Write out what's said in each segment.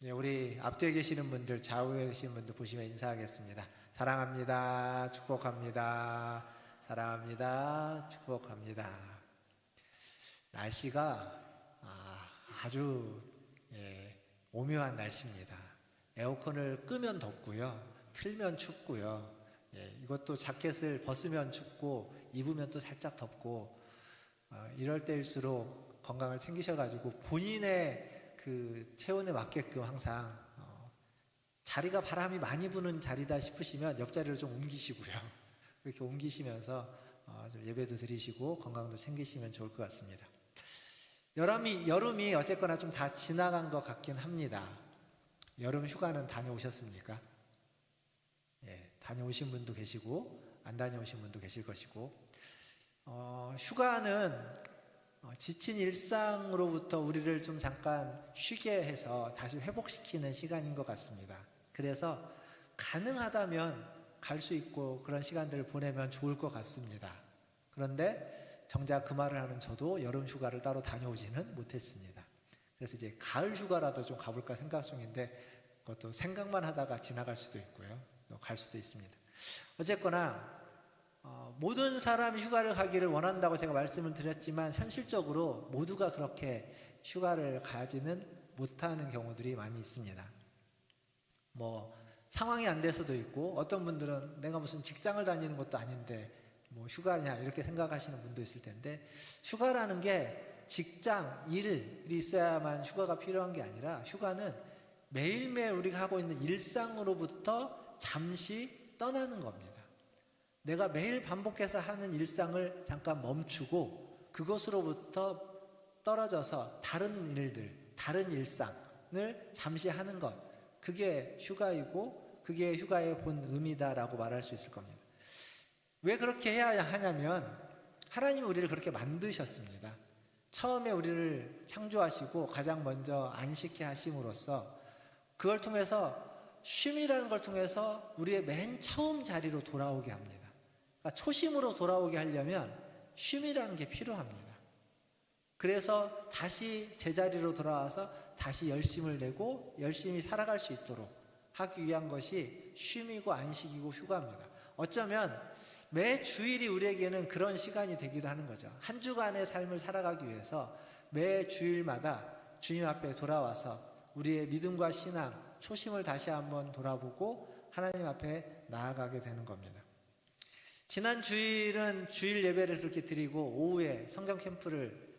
예, 우리 앞뒤에 계시는 분들, 좌우에 계시는 분들 보시면 인사하겠습니다. 사랑합니다. 축복합니다. 사랑합니다. 축복합니다. 날씨가 아주 오묘한 날씨입니다. 에어컨을 끄면 덥고요, 틀면 춥고요. 이것도 자켓을 벗으면 춥고 입으면 또 살짝 덥고, 이럴 때일수록 건강을 챙기셔가지고 본인의 그 체온에 맞게끔 항상 자리가 바람이 많이 부는 자리다 싶으시면 옆자리로 좀 옮기시고요. 그렇게 옮기시면서 좀 예배도 드리시고 건강도 챙기시면 좋을 것 같습니다. 여름이 어쨌거나 좀 다 지나간 것 같긴 합니다. 여름 휴가는 다녀오셨습니까? 다녀오신 분도 계시고 안 다녀오신 분도 계실 것이고, 휴가는 지친 일상으로부터 우리를 좀 잠깐 쉬게 해서 다시 회복시키는 시간인 것 같습니다. 그래서 가능하다면 갈 수 있고 그런 시간들을 보내면 좋을 것 같습니다. 그런데 정작 그 말을 하는 저도 여름 휴가를 따로 다녀오지는 못했습니다. 그래서 이제 가을 휴가라도 좀 가볼까 생각 중인데, 그것도 생각만 하다가 지나갈 수도 있고요, 또 갈 수도 있습니다. 어쨌거나 모든 사람이 휴가를 가기를 원한다고 제가 말씀을 드렸지만, 현실적으로 모두가 그렇게 휴가를 가지는 못하는 경우들이 많이 있습니다. 상황이 안 돼서도 있고, 어떤 분들은 내가 무슨 직장을 다니는 것도 아닌데 휴가냐 이렇게 생각하시는 분도 있을 텐데, 휴가라는 게 직장, 일이 있어야만 휴가가 필요한 게 아니라, 휴가는 매일매일 우리가 하고 있는 일상으로부터 잠시 떠나는 겁니다. 내가 매일 반복해서 하는 일상을 잠깐 멈추고 그것으로부터 떨어져서 다른 일들, 다른 일상을 잠시 하는 것, 그게 휴가이고 그게 휴가의 본 의미다라고 말할 수 있을 겁니다. 왜 그렇게 해야 하냐면, 하나님이 우리를 그렇게 만드셨습니다. 처음에 우리를 창조하시고 가장 먼저 안식케 하심으로써 그걸 통해서, 쉼이라는 걸 통해서 우리의 맨 처음 자리로 돌아오게 합니다. 그러니까 초심으로 돌아오게 하려면 쉼이라는 게 필요합니다. 그래서 다시 제자리로 돌아와서 다시 열심을 내고 열심히 살아갈 수 있도록 하기 위한 것이 쉼이고 안식이고 휴가입니다. 어쩌면 매 주일이 우리에게는 그런 시간이 되기도 하는 거죠. 한 주간의 삶을 살아가기 위해서 매 주일마다 주님 앞에 돌아와서 우리의 믿음과 신앙, 초심을 다시 한번 돌아보고 하나님 앞에 나아가게 되는 겁니다. 지난 주일은 주일 예배를 그렇게 드리고 오후에 성경 캠프를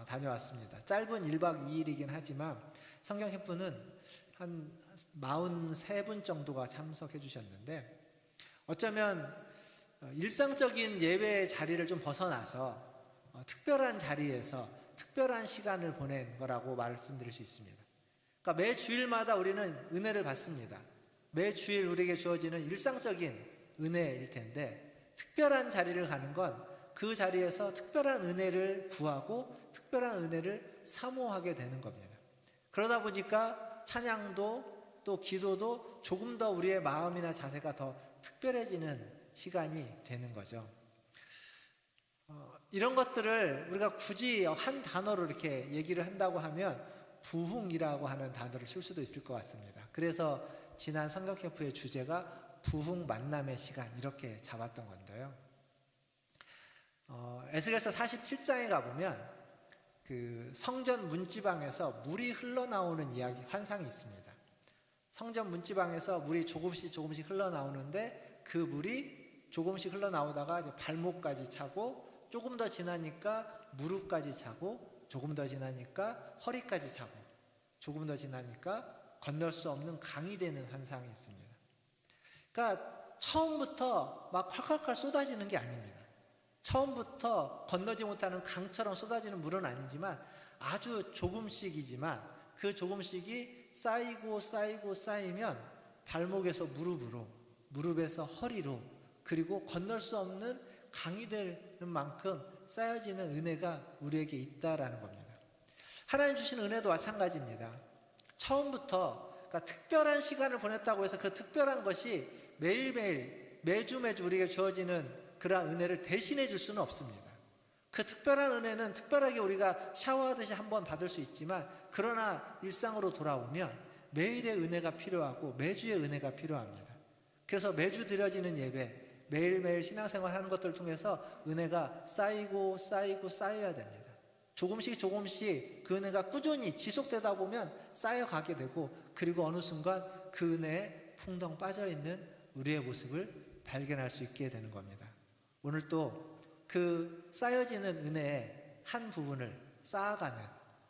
다녀왔습니다. 짧은 1박 2일이긴 하지만 성경 캠프는 한 43분 정도가 참석해 주셨는데, 어쩌면 일상적인 예배의 자리를 좀 벗어나서 특별한 자리에서 특별한 시간을 보낸 거라고 말씀드릴 수 있습니다. 그러니까 매 주일마다 우리는 은혜를 받습니다. 매 주일 우리에게 주어지는 일상적인 은혜일 텐데, 특별한 자리를 가는 건 그 자리에서 특별한 은혜를 구하고 특별한 은혜를 사모하게 되는 겁니다. 그러다 보니까 찬양도 또 기도도 조금 더 우리의 마음이나 자세가 더 특별해지는 시간이 되는 거죠. 이런 것들을 우리가 굳이 한 단어로 이렇게 얘기를 한다고 하면 부흥이라고 하는 단어를 쓸 수도 있을 것 같습니다. 그래서 지난 성경 캠프의 주제가 부흥 만남의 시간, 이렇게 잡았던 건데요. 에스겔서 47장에 가보면 그 성전 문지방에서 물이 흘러나오는 이야기, 환상이 있습니다. 성전 문지방에서 물이 조금씩 흘러나오는데, 그 물이 조금씩 흘러나오다가 이제 발목까지 차고, 조금 더 지나니까 무릎까지 차고, 조금 더 지나니까 허리까지 차고, 조금 더 지나니까 건널 수 없는 강이 되는 환상이 있습니다. 그러니까 처음부터 막 콸콸콸 쏟아지는 게 아닙니다. 처음부터 건너지 못하는 강처럼 쏟아지는 물은 아니지만 아주 조금씩이지만, 그 조금씩이 쌓이면 발목에서 무릎으로, 무릎에서 허리로, 그리고 건널 수 없는 강이 되는 만큼 쌓여지는 은혜가 우리에게 있다라는 겁니다. 하나님 주신 은혜도 마찬가지입니다. 처음부터, 그러니까 특별한 시간을 보냈다고 해서 그 특별한 것이 매일매일 매주 우리에게 주어지는 그러한 은혜를 대신해 줄 수는 없습니다. 그 특별한 은혜는 특별하게 우리가 샤워하듯이 한번 받을 수 있지만, 그러나 일상으로 돌아오면 매일의 은혜가 필요하고 매주의 은혜가 필요합니다. 그래서 매주 드려지는 예배, 매일매일 신앙생활 하는 것들을 통해서 은혜가 쌓이고 쌓이고 쌓여야 됩니다. 조금씩 그 은혜가 꾸준히 지속되다 보면 쌓여가게 되고, 그리고 어느 순간 그 은혜에 풍덩 빠져있는 우리의 모습을 발견할 수 있게 되는 겁니다. 오늘 또 그 쌓여지는 은혜의 한 부분을 쌓아가는,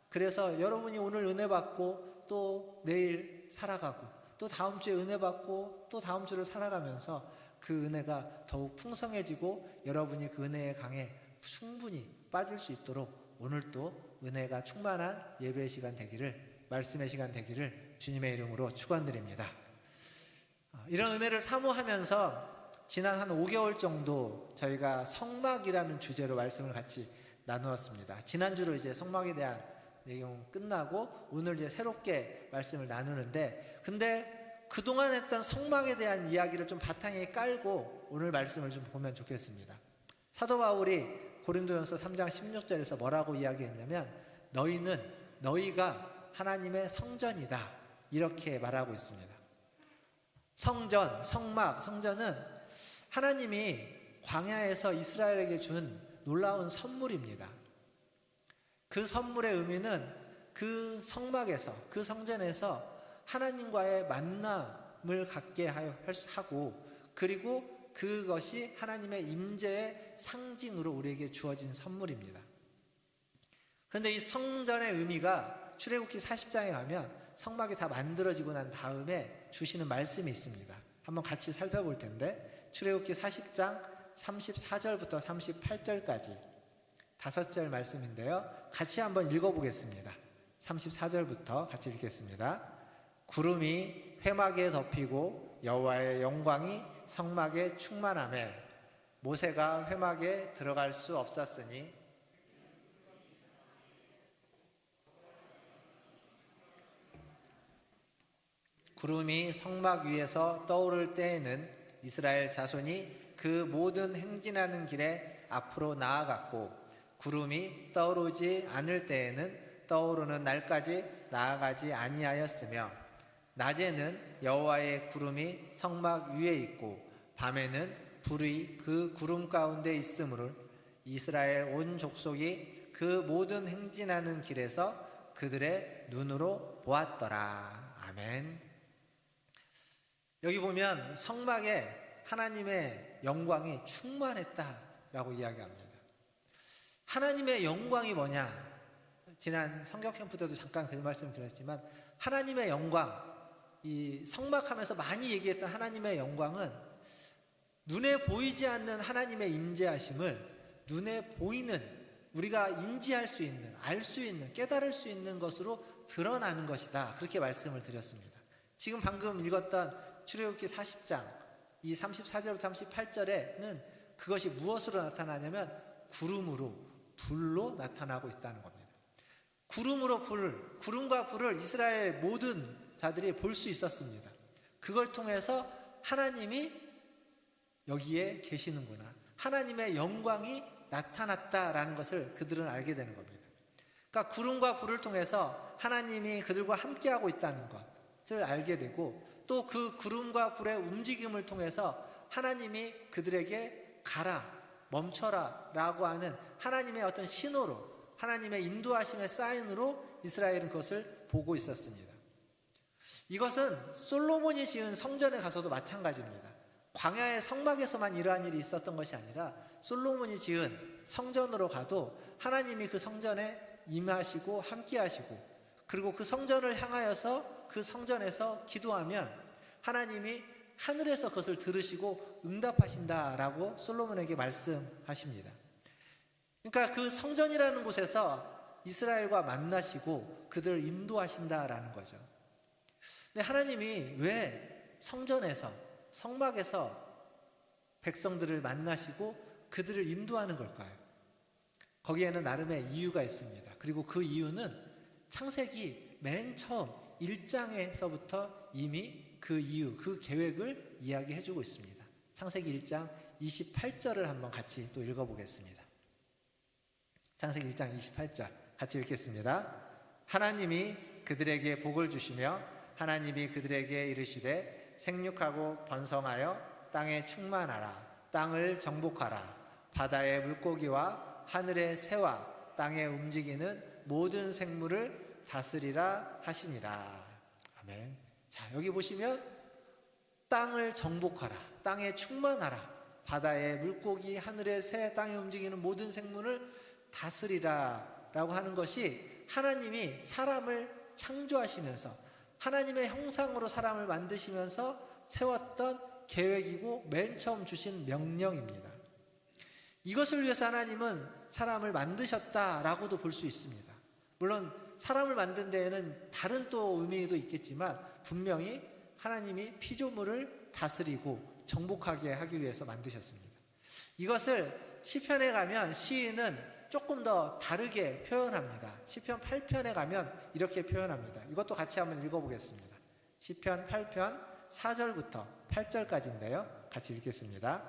그래서 여러분이 오늘 은혜 받고 또 내일 살아가고 또 다음 주에 은혜 받고 또 다음 주를 살아가면서 그 은혜가 더욱 풍성해지고 여러분이 그 은혜의 강에 충분히 빠질 수 있도록 오늘 또 은혜가 충만한 예배의 시간 되기를, 말씀의 시간 되기를 주님의 이름으로 축원드립니다. 이런 은혜를 사모하면서 지난 한 5개월 정도 저희가 성막이라는 주제로 말씀을 같이 나누었습니다. 지난주로 이제 성막에 대한 내용 끝나고 오늘 이제 새롭게 말씀을 나누는데, 근데 그동안 했던 성막에 대한 이야기를 좀 바탕에 깔고 오늘 말씀을 좀 보면 좋겠습니다. 사도 바울이 고린도전서 3장 16절에서 뭐라고 이야기했냐면, 너희가 하나님의 성전이다, 이렇게 말하고 있습니다. 성전, 성막, 성전은 하나님이 광야에서 이스라엘에게 준 놀라운 선물입니다. 그 선물의 의미는 그 성막에서, 그 성전에서 하나님과의 만남을 갖게 하고, 그리고 그것이 하나님의 임재의 상징으로 우리에게 주어진 선물입니다. 그런데 이 성전의 의미가 출애굽기 40장에 가면 성막이 다 만들어지고 난 다음에 주시는 말씀이 있습니다. 한번 같이 살펴볼 텐데, 출애굽기 40장 34절부터 38절까지 5절 말씀인데요, 같이 한번 읽어보겠습니다. 34절부터 같이 읽겠습니다. 구름이 회막에 덮이고 여호와의 영광이 성막에 충만하며 모세가 회막에 들어갈 수 없었으니 구름이 성막 위에서 떠오를 때에는 이스라엘 자손이 그 모든 행진하는 길에 앞으로 나아갔고, 구름이 떠오르지 않을 때에는 떠오르는 날까지 나아가지 아니하였으며, 낮에는 여호와의 구름이 성막 위에 있고 밤에는 불이 그 구름 가운데 있으므로 이스라엘 온 족속이 그 모든 행진하는 길에서 그들의 눈으로 보았더라. 아멘. 여기 보면 성막에 하나님의 영광이 충만했다라고 이야기합니다. 하나님의 영광이 뭐냐? 지난 성경 캠프 때도 잠깐 그 말씀 드렸지만, 하나님의 영광, 이 성막하면서 많이 얘기했던 하나님의 영광은 눈에 보이지 않는 하나님의 임재하심을 눈에 보이는, 우리가 인지할 수 있는, 알 수 있는, 깨달을 수 있는 것으로 드러나는 것이다, 그렇게 말씀을 드렸습니다. 지금 방금 읽었던 출애굽기 40장 이 34절부터 38절에는 그것이 무엇으로 나타나냐면 구름으로, 불로 나타나고 있다는 겁니다. 구름으로 불, 구름과 불을 이스라엘 모든 자들이 볼 수 있었습니다. 그걸 통해서 하나님이 여기에 계시는구나, 하나님의 영광이 나타났다라는 것을 그들은 알게 되는 겁니다. 그러니까 구름과 불을 통해서 하나님이 그들과 함께하고 있다는 것을 알게 되고, 또 그 구름과 불의 움직임을 통해서 하나님이 그들에게 가라, 멈춰라 라고 하는 하나님의 어떤 신호로, 하나님의 인도하심의 사인으로 이스라엘은 그것을 보고 있었습니다. 이것은 솔로몬이 지은 성전에 가서도 마찬가지입니다. 광야의 성막에서만 이러한 일이 있었던 것이 아니라 솔로몬이 지은 성전으로 가도 하나님이 그 성전에 임하시고 함께 하시고, 그리고 그 성전을 향하여서 그 성전에서 기도하면 하나님이 하늘에서 그것을 들으시고 응답하신다라고 솔로몬에게 말씀하십니다. 그러니까 그 성전이라는 곳에서 이스라엘과 만나시고 그들을 인도하신다라는 거죠. 근데 하나님이 왜 성전에서, 성막에서 백성들을 만나시고 그들을 인도하는 걸까요? 거기에는 나름의 이유가 있습니다. 그리고 그 이유는 창세기 맨 처음 1장에서부터 이미 그 이유, 그 계획을 이야기해주고 있습니다. 창세기 1장 28절을 한번 같이 또 읽어보겠습니다. 창세기 1장 28절 같이 읽겠습니다. 하나님이 그들에게 복을 주시며 하나님이 그들에게 이르시되 생육하고 번성하여 땅에 충만하라. 땅을 정복하라. 바다의 물고기와 하늘의 새와 땅에 움직이는 모든 생물을 다스리라 하시니라. 아멘. 자, 여기 보시면 땅을 정복하라. 땅에 충만하라. 바다의 물고기, 하늘의 새, 땅에 움직이는 모든 생물을 다스리라 라고 하는 것이 하나님이 사람을 창조하시면서 하나님의 형상으로 사람을 만드시면서 세웠던 계획이고 맨 처음 주신 명령입니다. 이것을 위해서 하나님은 사람을 만드셨다라고도 볼 수 있습니다. 물론 사람을 만든 데에는 다른 또 의미도 있겠지만 분명히 하나님이 피조물을 다스리고 정복하게 하기 위해서 만드셨습니다. 이것을 시편에 가면 시인은 조금 더 다르게 표현합니다. 시편 8편에 가면 이렇게 표현합니다. 이것도 같이 한번 읽어보겠습니다. 시편 8편 4절부터 8절까지인데요. 같이 읽겠습니다.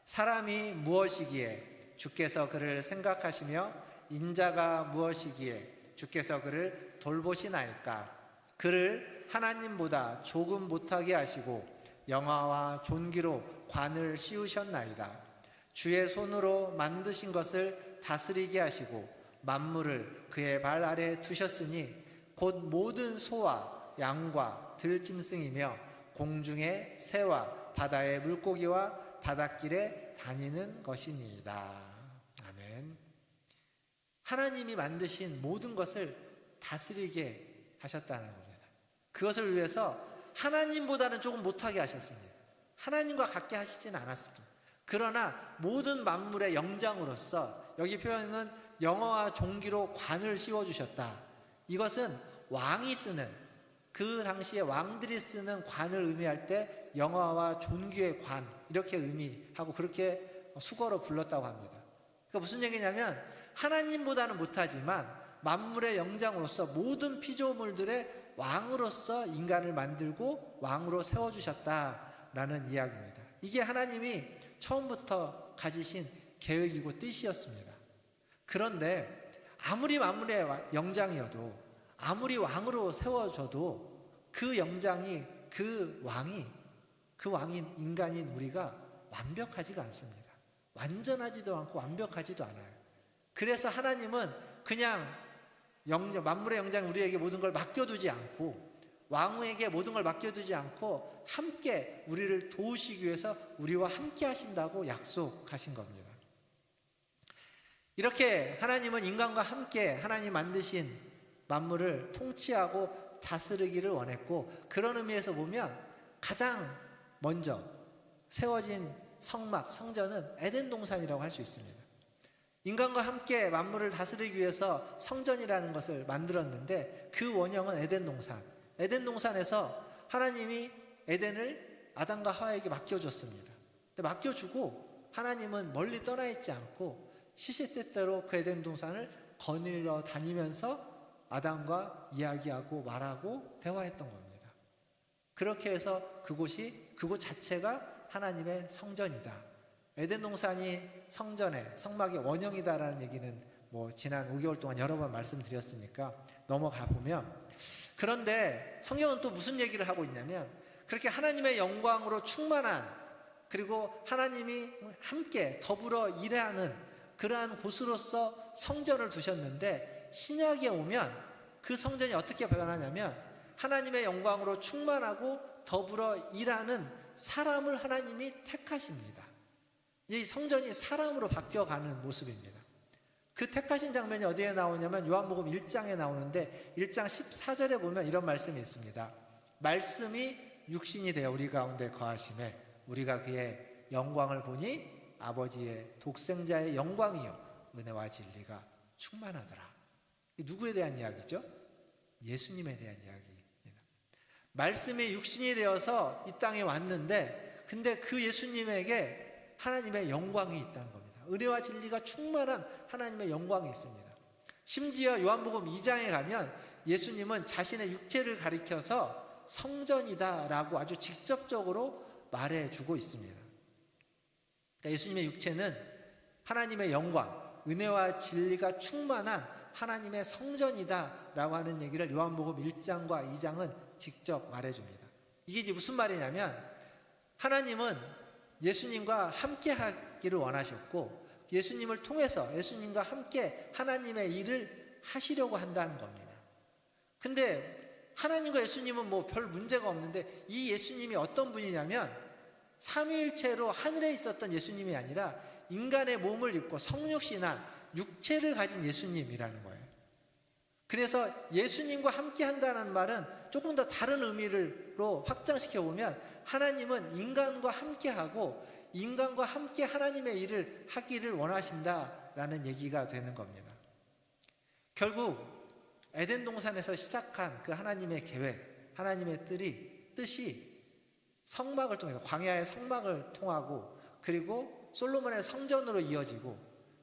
사람이 무엇이기에 주께서 그를 생각하시며 인자가 무엇이기에 주께서 그를 돌보시나이까. 그를 하나님보다 조금 못하게 하시고 영화와 존귀로 관을 씌우셨나이다. 주의 손으로 만드신 것을 다스리게 하시고 만물을 그의 발 아래 두셨으니 곧 모든 소와 양과 들짐승이며 공중의 새와 바다의 물고기와 바닷길에 다니는 것이니이다. 아멘. 하나님이 만드신 모든 것을 다스리게 하셨다는 겁니다. 그것을 위해서 하나님보다는 조금 못하게 하셨습니다. 하나님과 같게 하시지는 않았습니다. 그러나 모든 만물의 영장으로서 여기 표현은 영어와 종기로 관을 씌워주셨다. 이것은 왕이 쓰는, 그 당시에 왕들이 쓰는 관을 의미할 때 영어와 존귀의 관 이렇게 의미하고 그렇게 수거로 불렀다고 합니다. 그러니까 무슨 얘기냐면 하나님보다는 못하지만 만물의 영장으로서 모든 피조물들의 왕으로서 인간을 만들고 왕으로 세워주셨다라는 이야기입니다. 이게 하나님이 처음부터 가지신 계획이고 뜻이었습니다. 그런데 아무리 만물의 영장이어도 아무리 왕으로 세워져도 그 영장이 그 왕인 인간인 우리가 완벽하지가 않습니다. 완전하지도 않고 완벽하지도 않아요. 그래서 하나님은 그냥 만물의 영장 우리에게 모든 걸 맡겨두지 않고 왕에게 모든 걸 맡겨두지 않고 함께 우리를 도우시기 위해서 우리와 함께 하신다고 약속하신 겁니다. 이렇게 하나님은 인간과 함께 하나님 만드신 만물을 통치하고 다스리기를 원했고 그런 의미에서 보면 가장 먼저 세워진 성전은 에덴 동산이라고 할 수 있습니다. 인간과 함께 만물을 다스리기 위해서 성전이라는 것을 만들었는데 그 원형은 에덴 동산. 에덴 동산에서 하나님이 에덴을 아담과 하와에게 맡겨줬습니다. 근데 맡겨주고 하나님은 멀리 떠나 있지 않고 시시때때로 그 에덴 동산을 거닐러 다니면서 아담과 이야기하고 말하고 대화했던 겁니다. 그렇게 해서 그곳 자체가 하나님의 성전이다. 에덴 동산이 성전의 성막의 원형이다라는 얘기는 지난 5개월 동안 여러 번 말씀드렸으니까 넘어가 보면, 그런데 성경은 또 무슨 얘기를 하고 있냐면 그렇게 하나님의 영광으로 충만한, 그리고 하나님이 함께 더불어 일하는 그러한 곳으로서 성전을 두셨는데 신약에 오면 그 성전이 어떻게 변하냐면 하나님의 영광으로 충만하고 더불어 일하는 사람을 하나님이 택하십니다. 이 성전이 사람으로 바뀌어가는 모습입니다. 그 택하신 장면이 어디에 나오냐면 요한복음 1장에 나오는데 1장 14절에 보면 이런 말씀이 있습니다. 말씀이 육신이 되어 우리 가운데 거하심에 우리가 그의 영광을 보니 아버지의 독생자의 영광이요 은혜와 진리가 충만하더라. 누구에 대한 이야기죠? 예수님에 대한 이야기입니다. 말씀이 육신이 되어서 이 땅에 왔는데 근데 그 예수님에게 하나님의 영광이 있다는 겁니다. 은혜와 진리가 충만한 하나님의 영광이 있습니다. 심지어 요한복음 2장에 가면 예수님은 자신의 육체를 가리켜서 성전이다 라고 아주 직접적으로 말해주고 있습니다. 그러니까 예수님의 육체는 하나님의 영광, 은혜와 진리가 충만한 하나님의 성전이다 라고 하는 얘기를 요한복음 1장과 2장은 직접 말해줍니다. 이게 이제 무슨 말이냐면, 하나님은 예수님과 함께 하기를 원하셨고, 예수님을 통해서 예수님과 함께 하나님의 일을 하시려고 한다는 겁니다. 근데 하나님과 예수님은 뭐 별 문제가 없는데, 이 예수님이 어떤 분이냐면 삼위일체로 하늘에 있었던 예수님이 아니라 인간의 몸을 입고 성육신한 육체를 가진 예수님이라는 거예요. 그래서 예수님과 함께 한다는 말은 조금 더 다른 의미로 확장시켜 보면, 하나님은 인간과 함께 하고 인간과 함께 하나님의 일을 하기를 원하신다라는 얘기가 되는 겁니다. 결국 에덴 동산에서 시작한 그 하나님의 계획, 하나님의 뜻이 성막을 통해서, 광야의 성막을 통하고, 그리고 솔로몬의 성전으로 이어지고,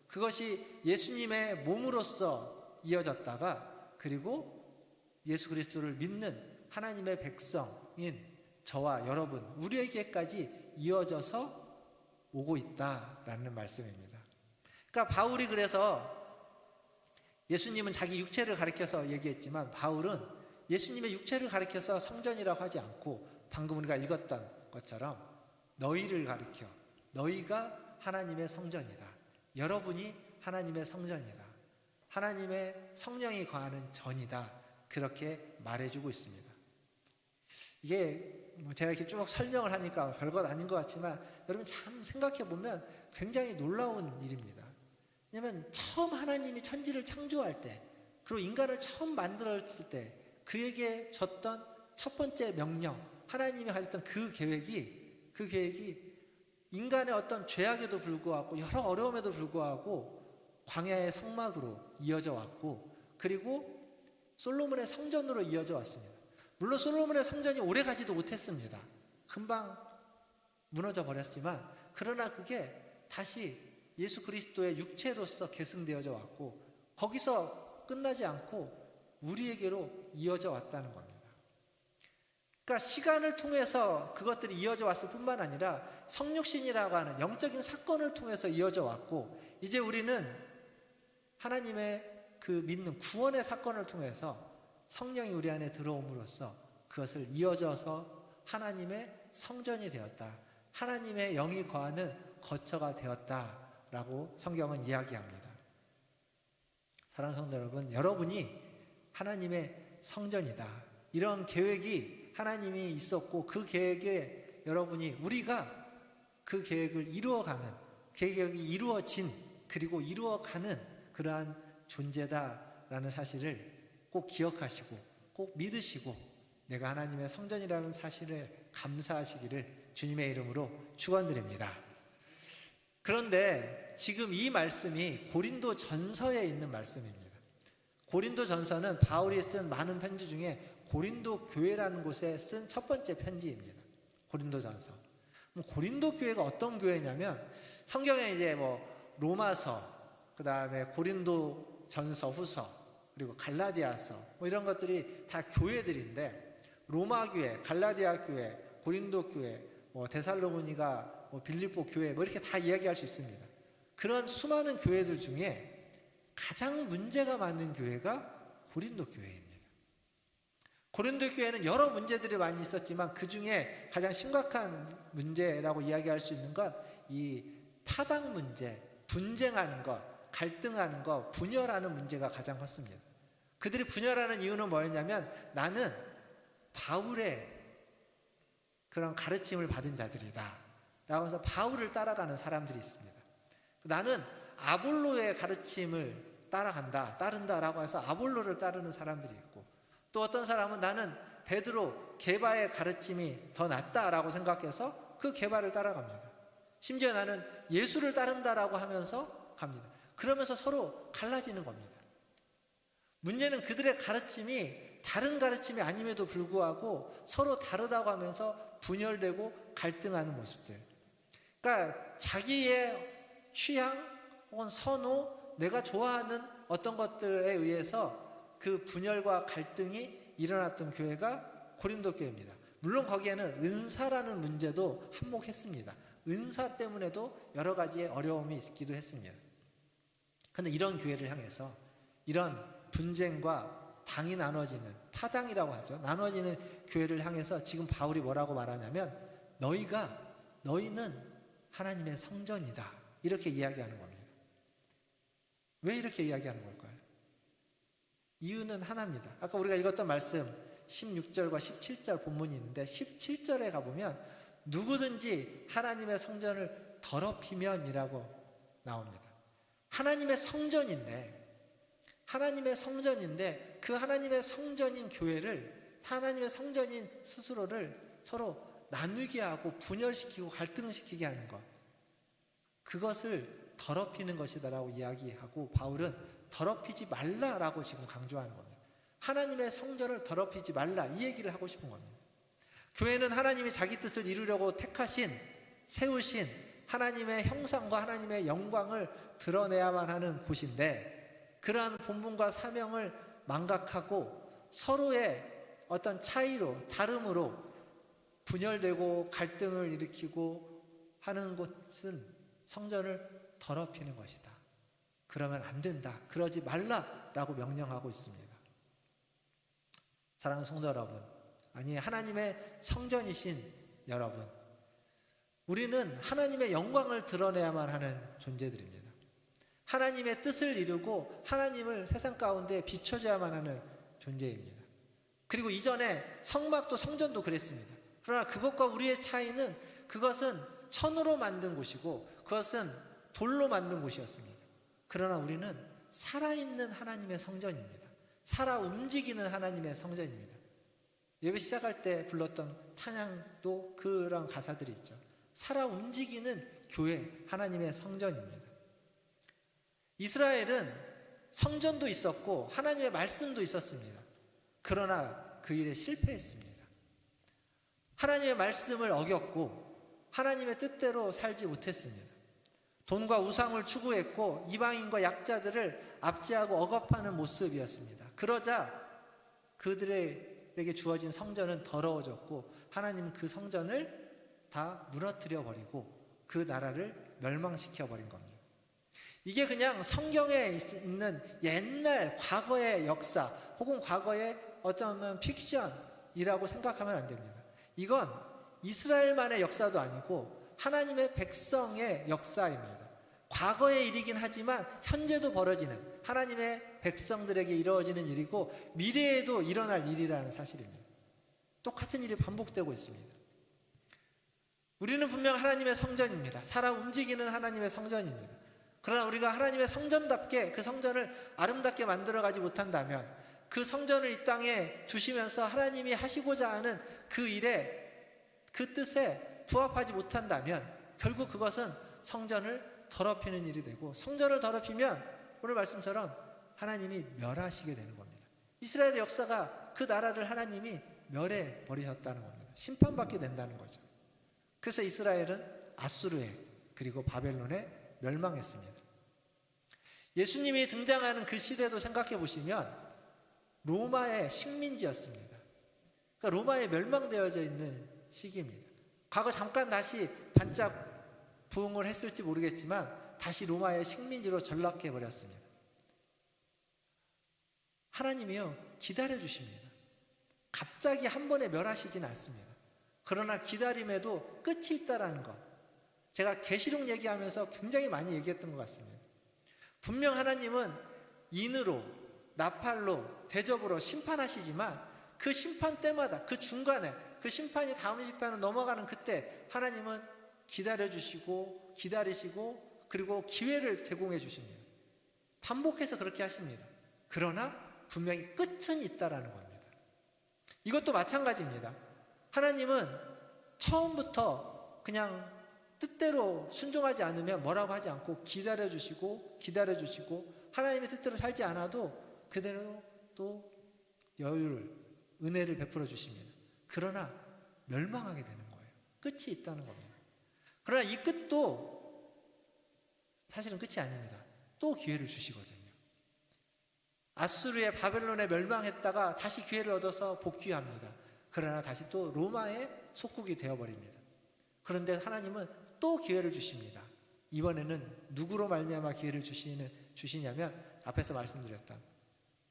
그것이 예수님의 몸으로서 이어졌다가, 그리고 예수 그리스도를 믿는 하나님의 백성인 저와 여러분, 우리에게까지 이어져서 오고 있다라는 말씀입니다. 그러니까 바울이, 그래서 예수님은 자기 육체를 가리켜서 얘기했지만, 바울은 예수님의 육체를 가리켜서 성전이라고 하지 않고, 방금 우리가 읽었던 것처럼 너희를 가리켜, 너희가 하나님의 성전이다, 여러분이 하나님의 성전이다, 하나님의 성령이 거하는 전이다, 그렇게 말해주고 있습니다. 이게 제가 이렇게 쭉 설명을 하니까 별것 아닌 것 같지만, 여러분 참 생각해보면 굉장히 놀라운 일입니다. 왜냐하면 처음 하나님이 천지를 창조할 때, 그리고 인간을 처음 만들었을 때 그에게 줬던 첫 번째 명령, 하나님이 가졌던 그 계획이 인간의 어떤 죄악에도 불구하고, 여러 어려움에도 불구하고 광야의 성막으로 이어져 왔고, 그리고 솔로몬의 성전으로 이어져 왔습니다. 물론 솔로몬의 성전이 오래 가지도 못했습니다. 금방 무너져 버렸지만, 그러나 그게 다시 예수 그리스도의 육체로서 계승되어져 왔고, 거기서 끝나지 않고 우리에게로 이어져 왔다는 겁니다. 그러니까 시간을 통해서 그것들이 이어져 왔을 뿐만 아니라 성육신이라고 하는 영적인 사건을 통해서 이어져 왔고, 이제 우리는 하나님의 그 믿는 구원의 사건을 통해서 성령이 우리 안에 들어옴으로써 그것을 이어져서 하나님의 성전이 되었다, 하나님의 영이 거하는 거처가 되었다라고 성경은 이야기합니다. 사랑하는 성도 여러분, 여러분이 하나님의 성전이다, 이런 계획이 하나님이 있었고, 그 계획에 우리가 그 계획을 이루어가는, 계획이 이루어진, 그리고 이루어가는 그러한 존재다라는 사실을 꼭 기억하시고 꼭 믿으시고, 내가 하나님의 성전이라는 사실을 감사하시기를 주님의 이름으로 축원드립니다. 그런데 지금 이 말씀이 고린도 전서에 있는 말씀입니다. 고린도 전서는 바울이 쓴 많은 편지 중에 고린도 교회라는 곳에 쓴 첫 번째 편지입니다. 고린도 전서. 고린도 교회가 어떤 교회냐면, 성경에 이제 로마서, 그 다음에 고린도 전서, 후서, 그리고 갈라디아서, 이런 것들이 다 교회들인데, 로마 교회, 갈라디아 교회, 고린도 교회, 데살로니가, 빌립보 교회, 이렇게 다 이야기할 수 있습니다. 그런 수많은 교회들 중에 가장 문제가 많은 교회가 고린도 교회입니다. 고린도 교회는 여러 문제들이 많이 있었지만, 그 중에 가장 심각한 문제라고 이야기할 수 있는 건 이 타당 문제, 분쟁하는 것, 갈등하는 것, 분열하는 문제가 가장 컸습니다. 그들이 분열하는 이유는 뭐였냐면, 나는 바울의 그런 가르침을 받은 자들이다 라고 해서 바울을 따라가는 사람들이 있습니다. 나는 아볼로의 가르침을 따른다라고 해서 아볼로를 따르는 사람들이 있고, 또 어떤 사람은 나는 베드로, 게바의 가르침이 더 낫다라고 생각해서 그 게바를 따라갑니다. 심지어 나는 예수를 따른다라고 하면서 갑니다. 그러면서 서로 갈라지는 겁니다. 문제는 그들의 가르침이 다른 가르침이 아님에도 불구하고 서로 다르다고 하면서 분열되고 갈등하는 모습들. 그러니까 자기의 취향 혹은 선호, 내가 좋아하는 어떤 것들에 의해서 그 분열과 갈등이 일어났던 교회가 고린도 교회입니다. 물론 거기에는 은사라는 문제도 한몫했습니다. 은사 때문에도 여러 가지의 어려움이 있기도 했습니다. 그런데 이런 교회를 향해서 이런 분쟁과 당이 나눠지는, 파당이라고 하죠. 나눠지는 교회를 향해서 지금 바울이 뭐라고 말하냐면 너희는 하나님의 성전이다, 이렇게 이야기하는 겁니다. 왜 이렇게 이야기하는 걸까요? 이유는 하나입니다. 아까 우리가 읽었던 말씀 16절과 17절 본문이 있는데 17절에 가보면 누구든지 하나님의 성전을 더럽히면이라고 나옵니다. 하나님의 성전인데 그 하나님의 성전인 교회를, 하나님의 성전인 스스로를 서로 나누게 하고 분열시키고 갈등시키게 하는 것, 그것을 더럽히는 것이다라고 이야기하고, 바울은 더럽히지 말라라고 지금 강조하는 겁니다. 하나님의 성전을 더럽히지 말라, 이 얘기를 하고 싶은 겁니다. 교회는 하나님이 자기 뜻을 이루려고 세우신 하나님의 형상과 하나님의 영광을 드러내야만 하는 곳인데, 그러한 본분과 사명을 망각하고 서로의 어떤 차이로, 다름으로 분열되고 갈등을 일으키고 하는 것은 성전을 더럽히는 것이다. 그러면 안 된다, 그러지 말라라고 명령하고 있습니다. 사랑하는 성도 여러분, 아니 하나님의 성전이신 여러분, 우리는 하나님의 영광을 드러내야만 하는 존재들입니다. 하나님의 뜻을 이루고 하나님을 세상 가운데 비춰줘야만 하는 존재입니다. 그리고 이전에 성막도 성전도 그랬습니다. 그러나 그것과 우리의 차이는, 그것은 천으로 만든 곳이고 그것은 돌로 만든 곳이었습니다. 그러나 우리는 살아있는 하나님의 성전입니다. 살아 움직이는 하나님의 성전입니다. 예배 시작할 때 불렀던 찬양도 그런 가사들이 있죠. 살아 움직이는 교회, 하나님의 성전입니다. 이스라엘은 성전도 있었고 하나님의 말씀도 있었습니다. 그러나 그 일에 실패했습니다. 하나님의 말씀을 어겼고 하나님의 뜻대로 살지 못했습니다. 돈과 우상을 추구했고 이방인과 약자들을 압제하고 억압하는 모습이었습니다. 그러자 그들에게 주어진 성전은 더러워졌고 하나님은 그 성전을 다 무너뜨려 버리고 그 나라를 멸망시켜 버린 겁니다. 이게 그냥 성경에 있는 옛날 과거의 역사 혹은 과거의 어쩌면 픽션이라고 생각하면 안 됩니다. 이건 이스라엘만의 역사도 아니고 하나님의 백성의 역사입니다. 과거의 일이긴 하지만 현재도 벌어지는, 하나님의 백성들에게 이루어지는 일이고 미래에도 일어날 일이라는 사실입니다. 똑같은 일이 반복되고 있습니다. 우리는 분명 하나님의 성전입니다. 살아 움직이는 하나님의 성전입니다. 그러나 우리가 하나님의 성전답게 그 성전을 아름답게 만들어가지 못한다면, 그 성전을 이 땅에 두시면서 하나님이 하시고자 하는 그 일에, 그 뜻에 부합하지 못한다면 결국 그것은 성전을 더럽히는 일이 되고, 성전을 더럽히면 오늘 말씀처럼 하나님이 멸하시게 되는 겁니다. 이스라엘의 역사가 그 나라를 하나님이 멸해 버리셨다는 겁니다. 심판받게 된다는 거죠. 그래서 이스라엘은 아수르에 그리고 바벨론에 멸망했습니다. 예수님이 등장하는 그 시대도 생각해 보시면 로마의 식민지였습니다. 그러니까 로마에 멸망되어져 있는 시기입니다. 과거 잠깐 다시 반짝 부흥을 했을지 모르겠지만 다시 로마의 식민지로 전락해 버렸습니다. 하나님이요, 기다려 주십니다. 갑자기 한 번에 멸하시진 않습니다. 그러나 기다림에도 끝이 있다라는 것, 제가 계시록 얘기하면서 굉장히 많이 얘기했던 것 같습니다. 분명 하나님은 인으로, 나팔로, 대접으로 심판하시지만 그 심판 때마다, 그 중간에, 그 심판이 다음 심판으로 넘어가는 그때 하나님은 기다려주시고 기다리시고 그리고 기회를 제공해 주십니다. 반복해서 그렇게 하십니다. 그러나 분명히 끝은 있다라는 겁니다. 이것도 마찬가지입니다. 하나님은 처음부터 그냥 뜻대로 순종하지 않으면 뭐라고 하지 않고 기다려주시고 하나님의 뜻대로 살지 않아도 그대로 또 여유를, 은혜를 베풀어 주십니다. 그러나 멸망하게 되는 거예요. 끝이 있다는 겁니다. 그러나 이 끝도 사실은 끝이 아닙니다. 또 기회를 주시거든요. 아수르의 바벨론에 멸망했다가 다시 기회를 얻어서 복귀합니다. 그러나 다시 또 로마의 속국이 되어버립니다. 그런데 하나님은 또 기회를 주십니다. 이번에는 누구로 말미암아 기회를 주시냐면 앞에서 말씀드렸던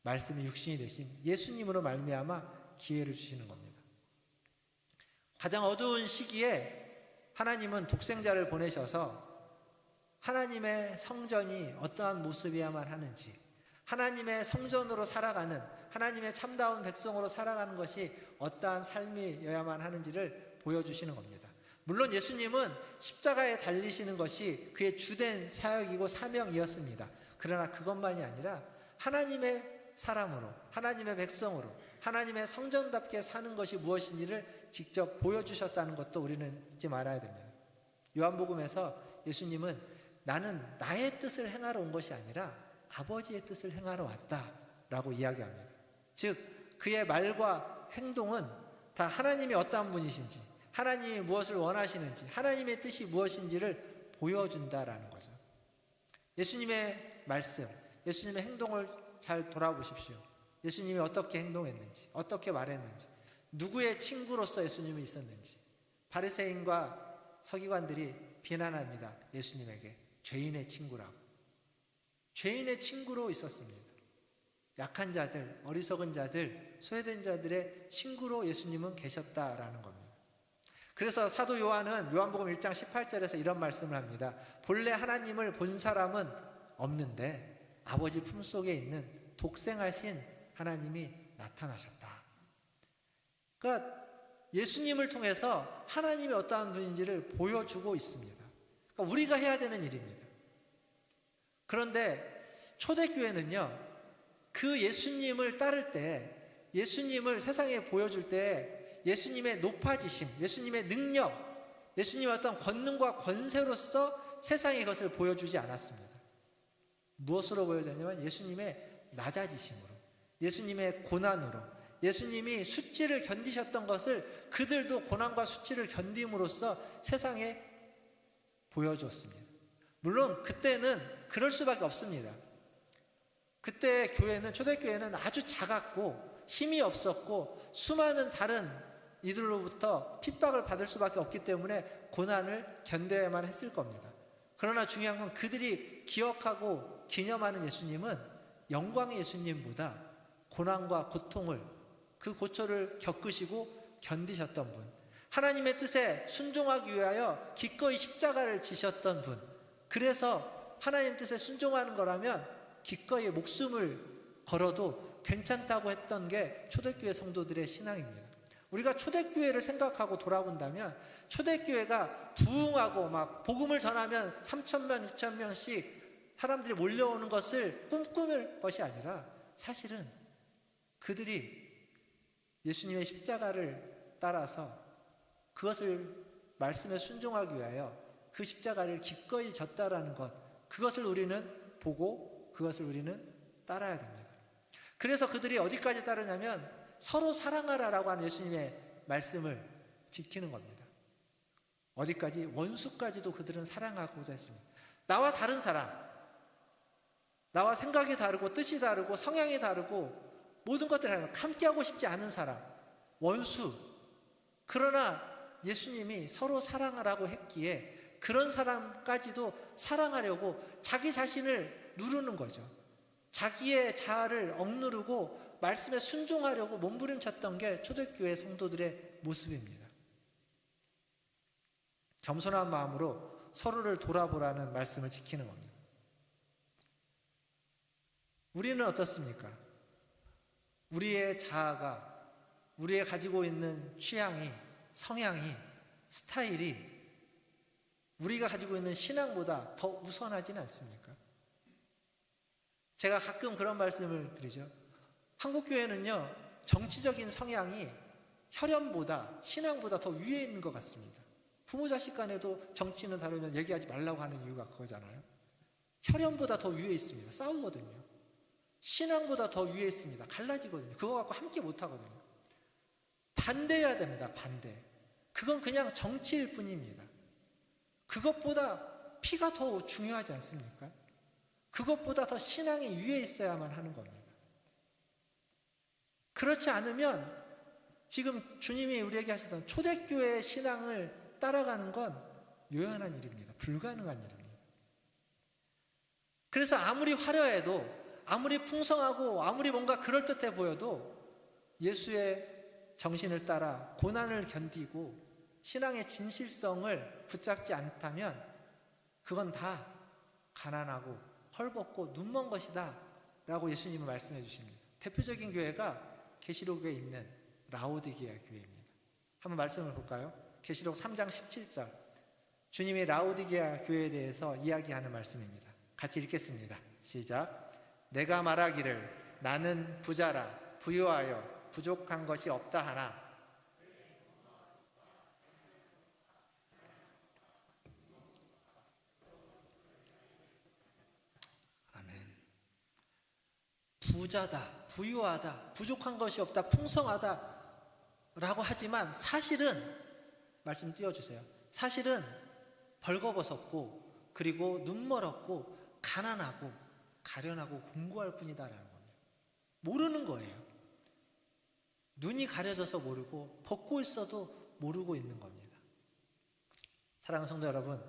말씀이 육신이 되신 예수님으로 말미암아 기회를 주시는 겁니다. 가장 어두운 시기에 하나님은 독생자를 보내셔서 하나님의 성전이 어떠한 모습이어야만 하는지, 하나님의 성전으로 살아가는, 하나님의 참다운 백성으로 살아가는 것이 어떠한 삶이어야만 하는지를 보여주시는 겁니다. 물론 예수님은 십자가에 달리시는 것이 그의 주된 사역이고 사명이었습니다. 그러나 그것만이 아니라 하나님의 사람으로, 하나님의 백성으로, 하나님의 성전답게 사는 것이 무엇인지를 직접 보여주셨다는 것도 우리는 잊지 말아야 됩니다. 요한복음에서 예수님은 나는 나의 뜻을 행하러 온 것이 아니라 아버지의 뜻을 행하러 왔다라고 이야기합니다. 즉 그의 말과 행동은 다 하나님이 어떠한 분이신지, 하나님이 무엇을 원하시는지, 하나님의 뜻이 무엇인지를 보여준다라는 거죠. 예수님의 말씀, 예수님의 행동을 잘 돌아보십시오. 예수님이 어떻게 행동했는지, 어떻게 말했는지, 누구의 친구로서 예수님이 있었는지. 바리새인과 서기관들이 비난합니다. 예수님에게 죄인의 친구라고. 죄인의 친구로 있었습니다. 약한 자들, 어리석은 자들, 소외된 자들의 친구로 예수님은 계셨다라는 겁니다. 그래서 사도 요한은 요한복음 1장 18절에서 이런 말씀을 합니다. 본래 하나님을 본 사람은 없는데 아버지 품속에 있는 독생하신 하나님이 나타나셨다. 그러니까 예수님을 통해서 하나님이 어떠한 분인지를 보여주고 있습니다. 그러니까 우리가 해야 되는 일입니다. 그런데 초대교회는요, 그 예수님을 따를 때, 예수님을 세상에 보여줄 때 예수님의 높아지심, 예수님의 능력, 예수님의 어떤 권능과 권세로서 세상에 그것을 보여주지 않았습니다. 무엇으로 보여줬냐면 예수님의 낮아지심으로, 예수님의 고난으로, 예수님이 수치를 견디셨던 것을 그들도 고난과 수치를 견딤으로써 세상에 보여주었습니다. 물론 그때는 그럴 수밖에 없습니다. 그때 교회는, 초대교회는 아주 작았고 힘이 없었고 수많은 다른 이들로부터 핍박을 받을 수밖에 없기 때문에 고난을 견뎌야만 했을 겁니다. 그러나 중요한 건 그들이 기억하고 기념하는 예수님은 영광의 예수님보다 고난과 고통을, 그 고초를 겪으시고 견디셨던 분, 하나님의 뜻에 순종하기 위하여 기꺼이 십자가를 지셨던 분, 그래서 하나님 뜻에 순종하는 거라면 기꺼이 목숨을 걸어도 괜찮다고 했던 게 초대교회 성도들의 신앙입니다. 우리가 초대교회를 생각하고 돌아본다면 초대교회가 부흥하고 막 복음을 전하면 3,000명, 6,000명씩 사람들이 몰려오는 것을 꿈꾸는 것이 아니라 사실은 그들이 예수님의 십자가를 따라서 그것을 말씀에 순종하기 위하여 그 십자가를 기꺼이 졌다라는 것, 그것을 우리는 보고 그것을 우리는 따라야 됩니다. 그래서 그들이 어디까지 따르냐면 서로 사랑하라라고 하는 예수님의 말씀을 지키는 겁니다. 어디까지? 원수까지도 그들은 사랑하고자 했습니다. 나와 다른 사람, 나와 생각이 다르고 뜻이 다르고 성향이 다르고 모든 것들을 함께하고 싶지 않은 사람, 원수. 그러나 예수님이 서로 사랑하라고 했기에 그런 사람까지도 사랑하려고 자기 자신을 누르는 거죠. 자기의 자아를 억누르고 말씀에 순종하려고 몸부림쳤던 게 초대교회 성도들의 모습입니다. 겸손한 마음으로 서로를 돌아보라는 말씀을 지키는 겁니다. 우리는 어떻습니까? 우리의 자아가, 우리의 가지고 있는 취향이, 성향이, 스타일이 우리가 가지고 있는 신앙보다 더 우선하지는 않습니까? 제가 가끔 그런 말씀을 드리죠. 한국교회는요, 정치적인 성향이 혈연보다, 신앙보다 더 위에 있는 것 같습니다. 부모 자식 간에도 정치는 다루면 얘기하지 말라고 하는 이유가 그거잖아요. 혈연보다 더 위에 있습니다. 싸우거든요. 신앙보다 더 위에 있습니다. 갈라지거든요. 그거 갖고 함께 못하거든요. 반대해야 됩니다. 반대. 그건 그냥 정치일 뿐입니다. 그것보다 피가 더 중요하지 않습니까? 그것보다 더 신앙이 위에 있어야만 하는 겁니다. 그렇지 않으면 지금 주님이 우리에게 하시던 초대교회의 신앙을 따라가는 건 요연한 일입니다. 불가능한 일입니다. 그래서 아무리 화려해도, 아무리 풍성하고 아무리 뭔가 그럴듯해 보여도 예수의 정신을 따라 고난을 견디고 신앙의 진실성을 붙잡지 않다면 그건 다 가난하고 헐벗고 눈먼 것이다 라고 예수님은 말씀해 주십니다. 대표적인 교회가 계시록에 있는 라오디게아 교회입니다. 한번 말씀을 볼까요? 계시록 3장 17절, 주님이 라오디게아 교회에 대해서 이야기하는 말씀입니다. 같이 읽겠습니다. 시작. 내가 말하기를 나는 부자라 부유하여 부족한 것이 없다 하나 아멘. 부자다, 부유하다, 부족한 것이 없다, 풍성하다 라고 하지만 사실은, 말씀 띄워주세요, 사실은 벌거벗었고 그리고 눈멀었고 가난하고 가련하고 공고할 뿐이다라는 겁니다. 모르는 거예요. 눈이 가려져서 모르고 벗고 있어도 모르고 있는 겁니다. 사랑하는 성도 여러분,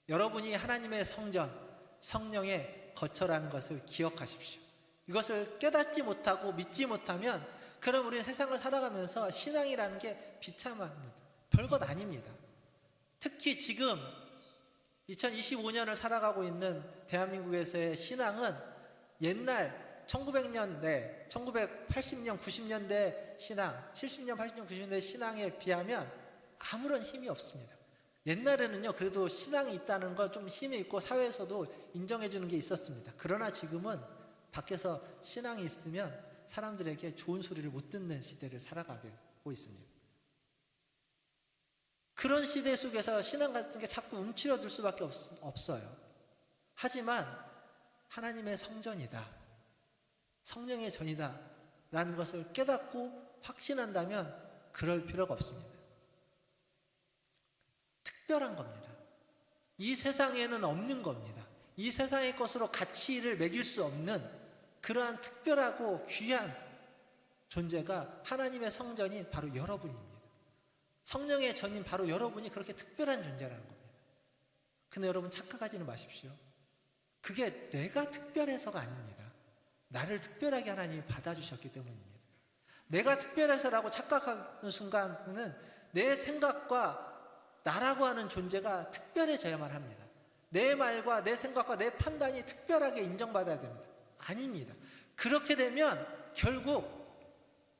여러분이 하나님의 성전, 성령의 거처라는 것을 기억하십시오. 이것을 깨닫지 못하고 믿지 못하면 그럼 우리는 세상을 살아가면서 신앙이라는 게 비참합니다. 별것 아닙니다. 특히 지금 2025년을 살아가고 있는 대한민국에서의 신앙은 옛날 1900년대, 1980년, 90년대 신앙, 70년, 80년, 90년대 신앙에 비하면 아무런 힘이 없습니다. 옛날에는요, 그래도 신앙이 있다는 걸 좀 힘이 있고 사회에서도 인정해 주는 게 있었습니다. 그러나 지금은 밖에서 신앙이 있으면 사람들에게 좋은 소리를 못 듣는 시대를 살아가고 있습니다. 그런 시대 속에서 신앙 같은 게 자꾸 움츠러들 수밖에 없어요. 하지만 하나님의 성전이다, 성령의 전이다 라는 것을 깨닫고 확신한다면 그럴 필요가 없습니다. 특별한 겁니다. 이 세상에는 없는 겁니다. 이 세상의 것으로 가치를 매길 수 없는 그러한 특별하고 귀한 존재가 하나님의 성전인 바로 여러분입니다. 성령의 전인 바로 여러분이 그렇게 특별한 존재라는 겁니다. 근데 여러분 착각하지는 마십시오. 그게 내가 특별해서가 아닙니다. 나를 특별하게 하나님이 받아주셨기 때문입니다. 내가 특별해서라고 착각하는 순간은 내 생각과 나라고 하는 존재가 특별해져야만 합니다. 내 말과 내 생각과 내 판단이 특별하게 인정받아야 됩니다. 아닙니다. 그렇게 되면 결국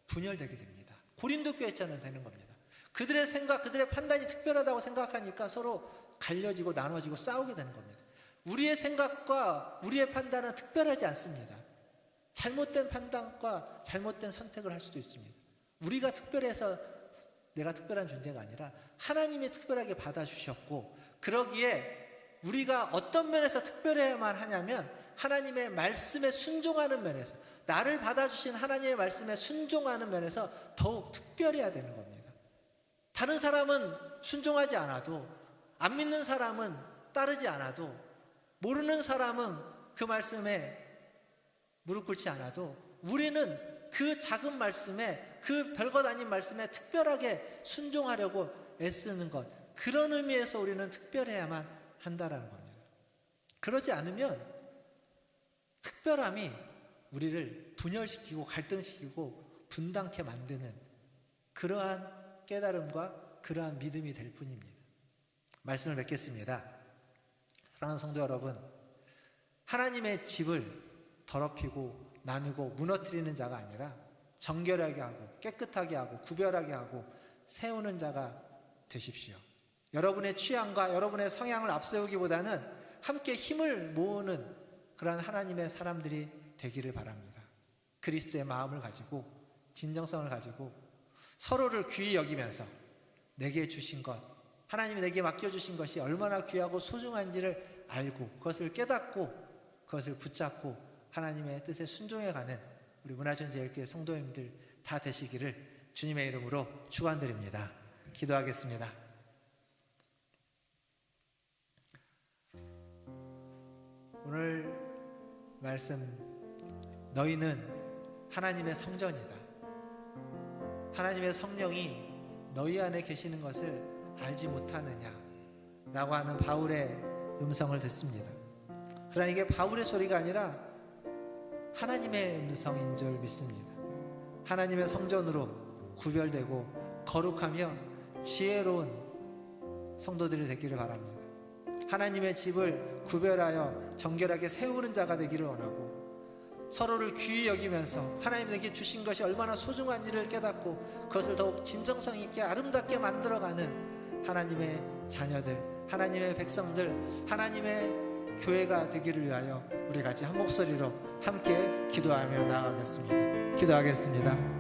분열되게 됩니다. 고린도 교회처럼 되는 겁니다. 그들의 생각, 그들의 판단이 특별하다고 생각하니까 서로 갈려지고 나눠지고 싸우게 되는 겁니다. 우리의 생각과 우리의 판단은 특별하지 않습니다. 잘못된 판단과 잘못된 선택을 할 수도 있습니다. 우리가 특별해서 내가 특별한 존재가 아니라 하나님이 특별하게 받아주셨고, 그러기에 우리가 어떤 면에서 특별해야만 하냐면 하나님의 말씀에 순종하는 면에서, 나를 받아주신 하나님의 말씀에 순종하는 면에서 더욱 특별해야 되는 겁니다. 다른 사람은 순종하지 않아도, 안 믿는 사람은 따르지 않아도, 모르는 사람은 그 말씀에 무릎 꿇지 않아도 우리는 그 작은 말씀에, 그 별것 아닌 말씀에 특별하게 순종하려고 애쓰는 것, 그런 의미에서 우리는 특별해야만 한다라는 겁니다. 그러지 않으면 특별함이 우리를 분열시키고 갈등시키고 분당케 만드는 그러한 깨달음과 그러한 믿음이 될 뿐입니다. 말씀을 맺겠습니다. 사랑하는 성도 여러분, 하나님의 집을 더럽히고 나누고 무너뜨리는 자가 아니라 정결하게 하고 깨끗하게 하고 구별하게 하고 세우는 자가 되십시오. 여러분의 취향과 여러분의 성향을 앞세우기보다는 함께 힘을 모으는 그러한 하나님의 사람들이 되기를 바랍니다. 그리스도의 마음을 가지고, 진정성을 가지고 서로를 귀히 여기면서 내게 주신 것, 하나님이 내게 맡겨주신 것이 얼마나 귀하고 소중한지를 알고 그것을 깨닫고 그것을 붙잡고 하나님의 뜻에 순종해가는 우리 문화전제일교회 성도님들 다 되시기를 주님의 이름으로 축원드립니다. 기도하겠습니다. 오늘 말씀, 너희는 하나님의 성전이다, 하나님의 성령이 너희 안에 계시는 것을 알지 못하느냐 라고 하는 바울의 음성을 듣습니다. 그러나 이게 바울의 소리가 아니라 하나님의 음성인 줄 믿습니다. 하나님의 성전으로 구별되고 거룩하며 지혜로운 성도들이 되기를 바랍니다. 하나님의 집을 구별하여 정결하게 세우는 자가 되기를 원하고, 서로를 귀히 여기면서 하나님에게 주신 것이 얼마나 소중한지를 깨닫고 그것을 더욱 진정성 있게 아름답게 만들어가는 하나님의 자녀들, 하나님의 백성들, 하나님의 교회가 되기를 위하여 우리 같이 한 목소리로 함께 기도하며 나아가겠습니다. 기도하겠습니다.